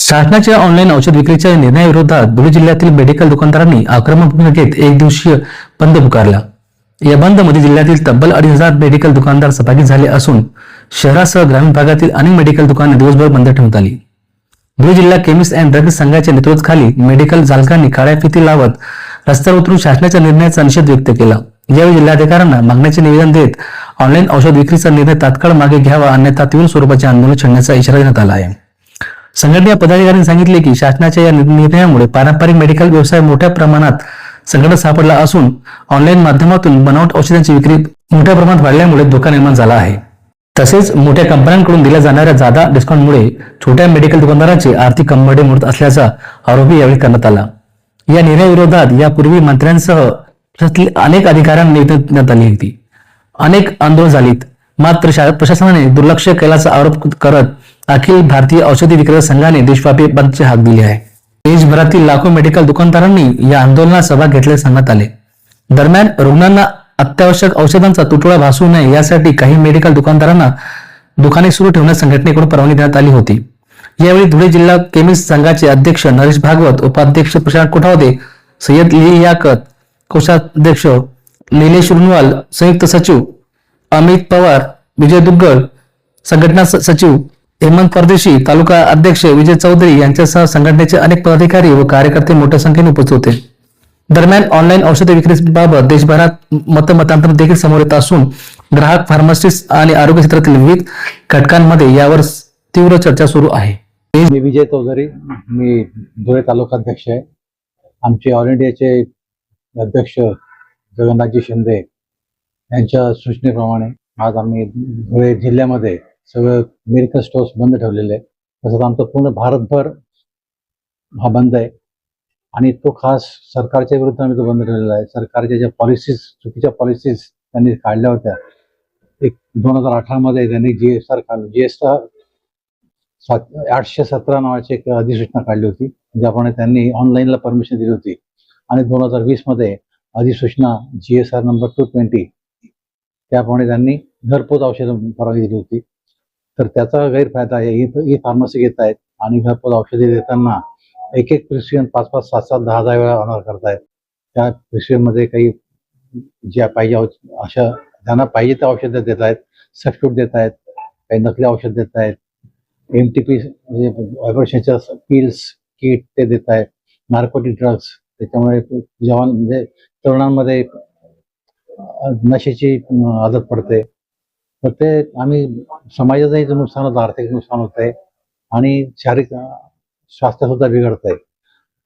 शासनाच्या ऑनलाईन औषध विक्रीच्या निर्णयाविरोधात धुळे जिल्ह्यातील मेडिकल दुकानदारांनी आक्रमक भूमिका घेत एक दिवसीय बंद पुकारला। या बंदमध्ये जिल्ह्यातील तब्बल 2,500 मेडिकल दुकानदार सहभागी झाले असून शहरासह ग्रामीण भागातील अनेक मेडिकल दुकाने दिवसभर बंद ठेवण्यात आली। धुळे जिल्हा केमिस्ट अँड ड्रग्स संघाच्या नेतृत्वाखाली मेडिकल चालकांनी काळ्या फिती लावत रस्त्यावर उतरून शासनाच्या निर्णयाचा निषेध व्यक्त केला। यावेळी जिल्हाधिकाऱ्यांना मागण्याचे निवेदन देत ऑनलाईन औषध विक्रीचा निर्णय तात्काळ मागे घ्यावा, अन्यथा तीव्र स्वरूपाचे आंदोलन छेडण्याचा इशारा देण्यात आला आहे। संघटनेच्या पदाधिकाऱ्यांनी सांगितले की शासनाच्या या निर्णयामुळे पारंपरिक मेडिकल व्यवसाय मोठ्या प्रमाणात संकटात सापडला असून ऑनलाईन माध्यमातून बनावट औषधांची विक्री मोठ्या प्रमाणात वाढल्यामुळे धोका निर्माण झाला आहे। तसेच मोठ्या कंपन्यांकडून दिल्या जाणाऱ्या जादा डिस्काउंटमुळे छोट्या मेडिकल दुकानदारांचे आर्थिक कंबरडे मोडत असल्याचा आरोपही यावेळी करण्यात आला। या निर्णयाविरोधात यापूर्वी मंत्र्यांसह अनेक अधिकाऱ्यांना निवेदन देण्यात आली होती। अनेक आंदोलन झालीत, मात्र प्रशासनाने दुर्लक्ष केल्याचा आरोप करत अखिल भारतीय औषधी विक्रेता संघाने देशव्यापी बंदची हाक दिली आहे। देशभरातील लाखो मेडिकल दुकानदारांनी या आंदोलनात सहभाग घेतल्याचे सांगण्यात आले। दरम्यान रुग्णांना अत्यावश्यक औषधांचा तुटवडा भासू नये यासाठी काही मेडिकल दुकानदारांना दुकाने सुरू ठेवण्यास संघटनेकडून परवानगी देण्यात आली होती। यावेळी धुळे जिल्हा केमिस्ट संघाचे अध्यक्ष नरेश भागवत, उपाध्यक्ष प्रशांत कोठावदे, सय्यद लियाकत, कोषाध्यक्ष निलेश रुनवाल, संयुक्त सचिव अमित पवार, विजय दुग्गल, संघटना सचिव हेमंत परदेशी, तालुका अध्यक्ष विजय चौधरी यांच्यासह संघटनेचे अनेक पदाधिकारी व कार्यकर्ते मोठ्या संख्येने उपस्थित होते। दरम्यान ऑनलाईन औषध विक्रीबाबत देशभरात मतमतांतर देखील समोर येत असून ग्राहक, फार्मासिस्ट आणि आरोग्य क्षेत्रातील विविध घटकांमध्ये यावर तीव्र चर्चा सुरू आहे। मी विजय चौधरी, मी धुळे तालुका अध्यक्ष आहे। आमचे ऑल इंडियाचे अध्यक्ष जगन्नाथजी शिंदे यांच्या सूचनेप्रमाणे आज आम्ही धुळे जिल्ह्यामध्ये सगळं मेडिकल स्टोर्स बंद ठेवलेले आहे। तसंच आमचं पूर्ण भारतभर हा बंद आहे आणि तो खास सरकारच्या विरुद्ध आम्ही तो बंद ठेवलेला आहे। सरकारच्या ज्या पॉलिसीज, चुकीच्या पॉलिसीज त्यांनी काढल्या होत्या, एक 2018 मध्ये त्यांनी GSR काढलं, GSR 817 नावाची एक अधिसूचना काढली होती, ज्याप्रमाणे त्यांनी ऑनलाईनला परमिशन दिली होती आणि 2020 मध्ये अधिसूचना GSR नंबर 220 त्याप्रमाणे त्यांनी घरपोच औषध परवानगी दिली होती। तर त्याचा गैरफायदा ई फार्मसी घेत आहेत आणि घरपोच औषधे देताना एक प्रिस्क्रिप्शन 5-5, 7-7, 10-10 वेळा ऑनर करतायत। त्या प्रिस्क्रिप्शनमध्ये काही ज्या पाहिजे अशा ज्यांना पाहिजे त्या औषधं देत आहेत, सबस्टिट्यूट देत आहेत, काही नकली औषध देत आहेत, MTP म्हणजे व्हायब्रेशनच्या पिल्स, किट ते देत आहेत, नार्कोटिक ड्रग्स। त्याच्यामुळे जवान म्हणजे तरुणांमध्ये नशेची आदत पडते। तर ते आम्ही समाजाचंही नुकसान होतं, आर्थिक नुकसान होत आहे आणि शारीरिक स्वास्थ्य सुद्धा बिघडत आहे।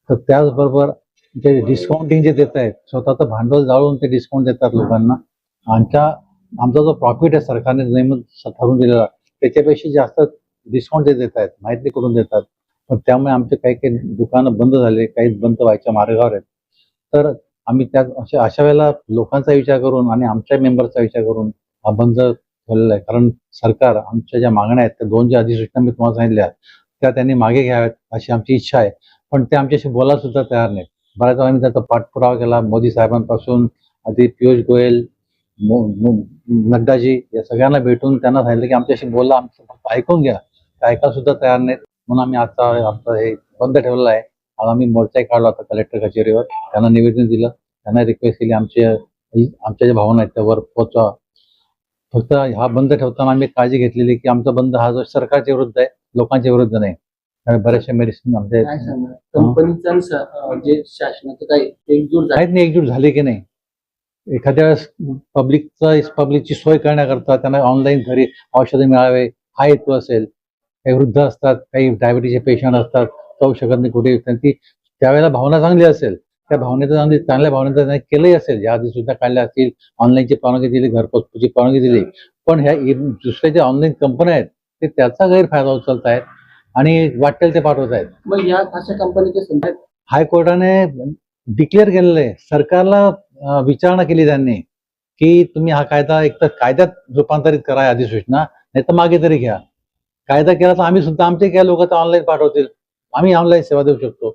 तर त्याचबरोबर जे डिस्काउंटिंग जे देत आहेत, स्वतःचं भांडवल जाळून ते डिस्काउंट देतात लोकांना। आमचा जो प्रॉफिट आहे सरकारने नियमित ठरवून दिलेला त्याच्यापेक्षा जास्त डिस्काउंट ते देत आहेत, माहिती करून देतात। पण त्यामुळे आमचे काही काही दुकानं बंद झाले, काही बंद व्हायच्या मार्गावर आहेत। तर आम्ही त्या अशा वेळेला लोकांचा विचार करून आणि आमच्या मेंबरचा विचार करून हा बंद ठेवलेला आहे। कारण सरकार आमच्या ज्या मागण्या आहेत, त्या 2 ज्या अधिसूचना मी तुम्हाला सांगितल्या त्या त्यांनी मागे घ्याव्यात अशी आमची इच्छा आहे, पण ते आमच्याशी बोलायला सुद्धा तयार नाहीत। बऱ्याच वेळा आम्ही त्याचा पाठपुरावा केला, मोदी साहेबांपासून आधी पियुष गोयल, नड्डाजी या सगळ्यांना भेटून त्यांना सांगितलं की आमच्याशी बोला, आमचं फक्त ऐकून घ्या, ऐकायला सुद्धा तयार नाहीत। म्हणून आम्ही आता आमचं हे बंद ठेवलेलं आहे। आज आम्ही मोर्चाही काढला होता कलेक्टर कचेरीवर, त्यांना निवेदन दिलं, त्यांना रिक्वेस्ट केली आमच्या ज्या भावना आहेत त्यावर पोहोचवा। फक्त हा बंद ठेवताना आम्ही काळजी घेतलेली की आमचा बंद हा जो सरकारच्या विरुद्ध आहे, लोकांच्या विरुद्ध नाही। बऱ्याचशा मेडिसिन आमच्या कंपनीचा जे शासनाचं काही एकजूट झाली की नाही, एखाद्या वेळेस पब्लिकची सोय करण्याकरता त्यांना ऑनलाईन घरी औषधे मिळावे हा हेतू असेल। काही वृद्ध असतात, काही डायबिटीसचे पेशंट असतात, जाऊ शकत नाही कुठे, त्यांची त्यावेळेला भावना चांगली असेल, त्या भावनेचं चांगल्या भावनेचं त्यांनी केलंही असेल, या आधी सुद्धा काढल्या असतील, ऑनलाईनची परवानगी दिली, घरपोचची परवानगी दिली। पण ह्या दुसऱ्या ज्या ऑनलाईन कंपन्या आहेत ते त्याचा गैरफायदा उचलत आहेत आणि वाटेल ते पाठवत आहेत। मग या अशा कंपनीचे हायकोर्टाने डिक्लेअर केलेलं आहे, सरकारला विचारणा केली त्यांनी की तुम्ही हा कायदा एक तर कायद्यात रूपांतरित करा अधिसूचना, नाही तर मागे तरी घ्या। कायदा केला तर आम्ही सुद्धा आमचे काय लोक ऑनलाईन पाठवतील, आम्ही ऑनलाईन सेवा देऊ शकतो,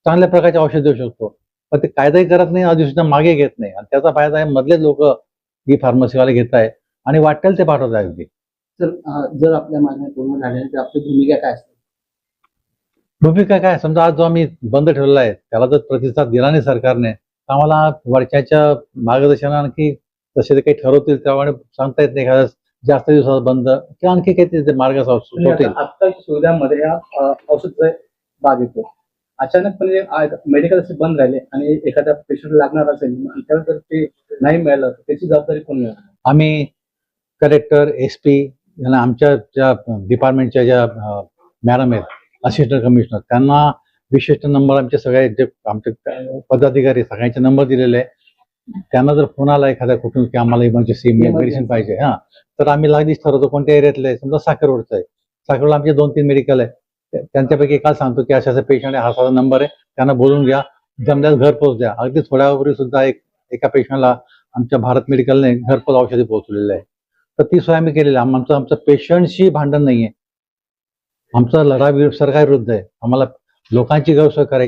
चांगल्या प्रकारचे औषध देऊ शकतो। पण ते कायदाही करत नाही, अधिसूचना मागे घेत नाही आणि त्याचा फायदा आहे मधले लोक ही फार्मसीवाले घेत आहेत आणि वाटेल ते पाठवत आहेत अगदी। जर आपल्या मागण्या पूर्ण झाल्या तर आपली भूमिका काय असते? भूमिका काय, समजा आज जो आम्ही बंद ठेवलेला आहे त्याला जर प्रतिसाद दिला नाही सरकारने तर आम्हाला वरच्याच्या मार्गदर्शनाने आणखी जसे ते काही ठरवतील त्याप्रमाणे सांगता येत नाही, एखाद्या जास्त दिवसात बंद किंवा आणखी काही ते मार्ग सुचवतील. आता सुविधांमध्ये ह्या औषध बाग येतो, अचानकपणे मेडिकल असे बंद राहिले आणि एखाद्या पेशंट लागणार असेल आणि त्यावेळेस जर ते नाही मिळालं तर त्याची जबाबदारी कोण घेणार? आम्ही कलेक्टर, SP यांना, आमच्या ज्या डिपार्टमेंटच्या ज्या मॅडम आहेत, असिस्टंट कमिशनर, त्यांना विशिष्ट नंबर आमचे सगळे जे आमचे पदाधिकारी सगळ्यांचे नंबर दिलेले आहे. त्यांना जर फोन आला एखाद्या कुठून की आम्हाला इमर्जन्सी मेडिसिन पाहिजे तर आम्ही लागलीच ठरवतो कोणत्या एरियातले आहे. समजा साखरवडचं आहे, साखरवडला आमचे 2-3 मेडिकल आहे, त्यांच्यापैकी एकाला सांगतो की अशा पेशंट आहे, हा साधा नंबर आहे, त्यांना बोलून घ्या, जमल्यास घरपोच द्या. अगदी थोड्या वेळापूर्वी सुद्धा एका पेशंटला आमच्या भारत मेडिकलने घरपोच औषधी पोहोचलेलं आहे. तर ती सोय आम्ही केलेली आहे. आमचं पेशंटशी भांडण नाहीये, आमचा लढा सरकार विरुद्ध आहे. आम्हाला लोकांची गैरसोय करायची